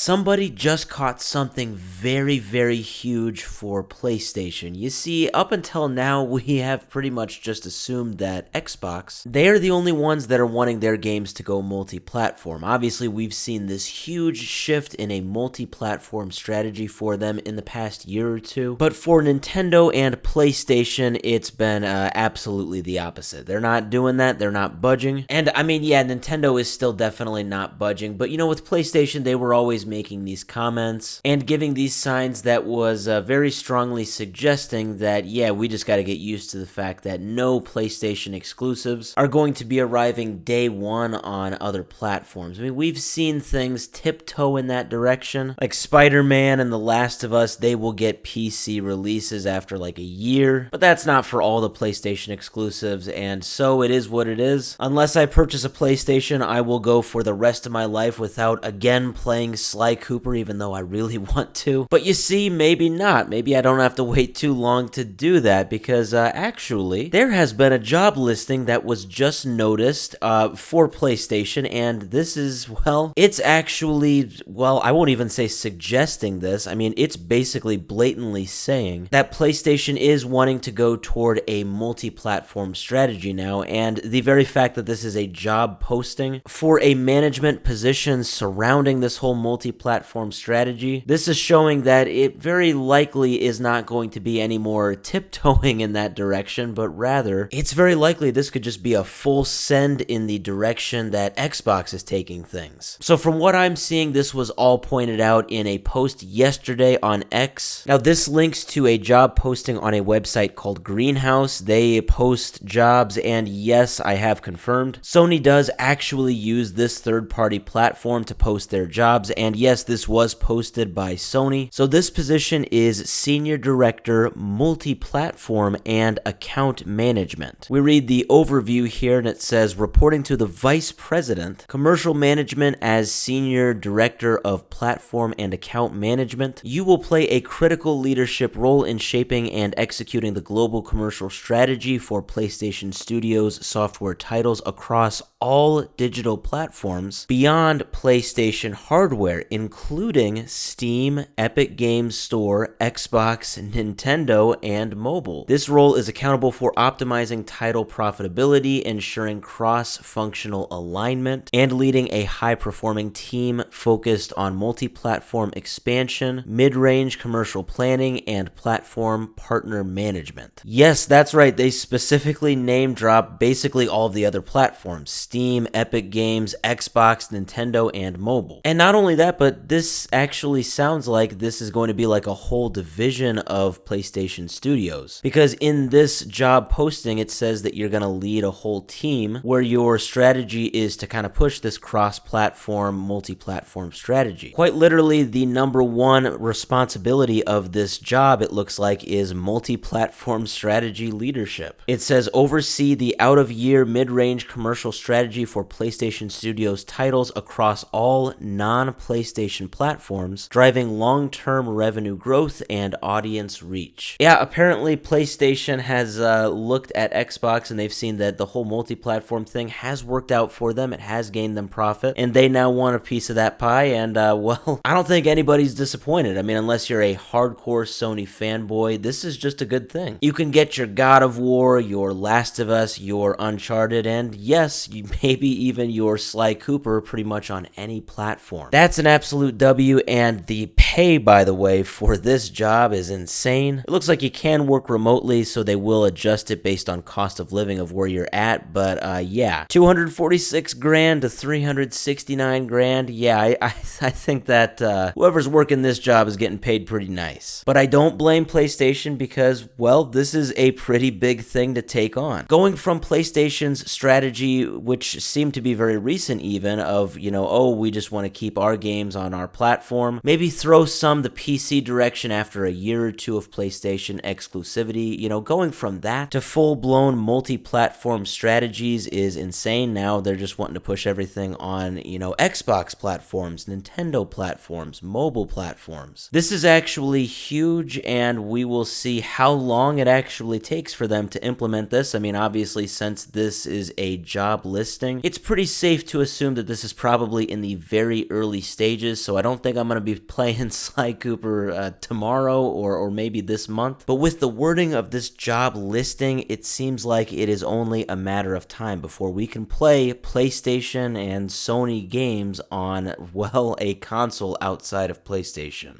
somebody just caught something very, very huge for PlayStation. You see, up until now, we have pretty much just assumed that Xbox, they're the only ones that are wanting their games to go multi-platform. Obviously, we've seen this huge shift in a multi-platform strategy for them in the past year or two. But for Nintendo and PlayStation, it's been absolutely the opposite. They're not doing that. They're not budging. And I mean, yeah, Nintendo is still definitely not budging. But you know, with PlayStation, they were always making these comments and giving these signs that was very strongly suggesting that, yeah, we just got to get used to the fact that no PlayStation exclusives are going to be arriving day one on other platforms. I mean, we've seen things tiptoe in that direction. Like Spider-Man and The Last of Us, they will get PC releases after like a year. But that's not for all the PlayStation exclusives, and so it is what it is. Unless I purchase a PlayStation, I will go for the rest of my life without again playing Sly Cooper, even though I really want to. But you see, maybe not. Maybe I don't have to wait too long to do that, because actually, there has been a job listing that was just noticed for PlayStation, and this is, well, it's actually, well, I won't even say suggesting this. I mean, it's basically blatantly saying that PlayStation is wanting to go toward a multi-platform strategy now, and the very fact that this is a job posting for a management position surrounding this whole multi-platform strategy, this is showing that it very likely is not going to be any more tiptoeing in that direction, but rather, it's very likely this could just be a full send in the direction that Xbox is taking things. So from what I'm seeing, this was all pointed out in a post yesterday on X. Now, this links to a job posting on a website called Greenhouse. They post jobs, and yes, I have confirmed, Sony does actually use this third-party platform to post their jobs, and yes, this was posted by Sony. So this position is Senior Director, Multi-Platform and Account Management. We read the overview here, and it says, reporting to the Vice President, Commercial Management as Senior Director of Platform and Account Management, you will play a critical leadership role in shaping and executing the global commercial strategy for PlayStation Studios software titles across all digital platforms beyond PlayStation hardware, including Steam, Epic Games Store, Xbox, Nintendo, and mobile. This role is accountable for optimizing title profitability, ensuring cross-functional alignment, and leading a high-performing team focused on multi-platform expansion, mid-range commercial planning, and platform partner management. Yes, that's right. They specifically name drop basically all of the other platforms: Steam, Epic Games, Xbox, Nintendo, and mobile. And not only that, but this actually sounds like this is going to be like a whole division of PlayStation Studios. Because in this job posting, it says that you're going to lead a whole team where your strategy is to kind of push this cross-platform, multi-platform strategy. Quite literally, the number one responsibility of this job, it looks like, is multi-platform strategy leadership. It says oversee the out-of-year mid-range commercial strategy for PlayStation Studios titles across all non-PlayStation platforms, driving long-term revenue growth and audience reach. Yeah, apparently PlayStation has looked at Xbox, and they've seen that the whole multi-platform thing has worked out for them. It has gained them profit, and they now want a piece of that pie, and well, I don't think anybody's disappointed. I mean, unless you're a hardcore Sony fanboy, this is just a good thing. You can get your God of War, your Last of Us, your Uncharted, and yes, maybe even your Sly Cooper pretty much on any platform. That's an absolute W, and the pay, by the way, for this job is insane. It looks like you can work remotely, so they will adjust it based on cost of living of where you're at, but yeah, 246 grand to 369 grand. Yeah, I think that whoever's working this job is getting paid pretty nice. But I don't blame PlayStation because, well, this is a pretty big thing to take on. Going from PlayStation's strategy, which seemed to be very recent even, of, you know, oh, we just want to keep our games on our platform, maybe throw some the PC direction after a year or two of PlayStation exclusivity, you know, going from that to full-blown multi-platform strategies is insane. Now they're just wanting to push everything on, you know, Xbox platforms, Nintendo platforms, mobile platforms. This is actually huge, and we will see how long it actually takes for them to implement this. I mean, obviously, since this is a job listing, it's pretty safe to assume that this is probably in the very early stages stages, so I don't think I'm going to be playing Sly Cooper tomorrow or maybe this month. But with the wording of this job listing, it seems like it is only a matter of time before we can play PlayStation and Sony games on, well, a console outside of PlayStation.